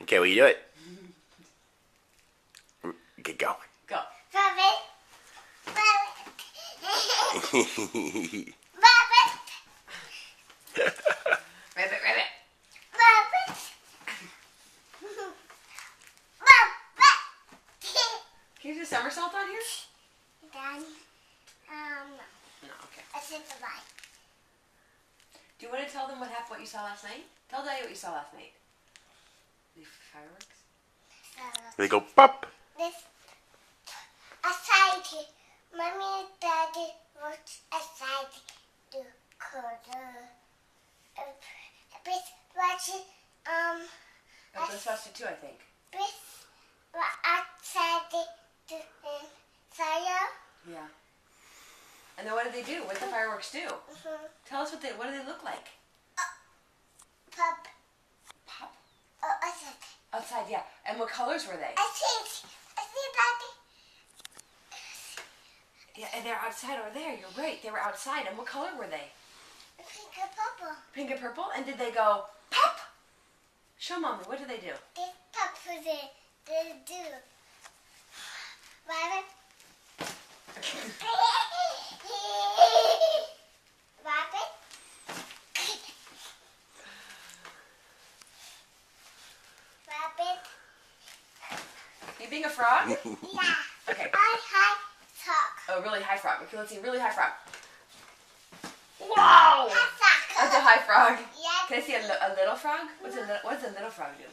Okay, will you do it? Okay, go. Go. Rabbit. Rabbit. Rabbit. Rabbit, rabbit. Rabbit. Can you do a somersault on here? Then, No, okay. I said bye. Do you want to tell them what happened, what you saw last night? Tell Daddy what you saw last night. The fireworks? They go pop. This aside, mommy and daddy was aside the corner. This watching Oh, this watched it too, I think. this outside the fire. Yeah. And then what did they do? What did the fireworks do? Tell us what do they look like? Pop. Pop. Oh, I said. Outside, yeah. And what colors were they? I see daddy. Yeah, and they're outside over there. You're right. They were outside. And what color were they? Pink and purple. Pink and purple? And did they go pop? Show Mommy. What did they do? This pop for the do. Rabbit. Rabbit. Rabbit. You being a frog? Yeah. Okay. I talk. Oh, really high frog. Okay, let's see. Really high frog. Wow! That's a high frog. Yeah. Can I see a little frog? What does a little frog do?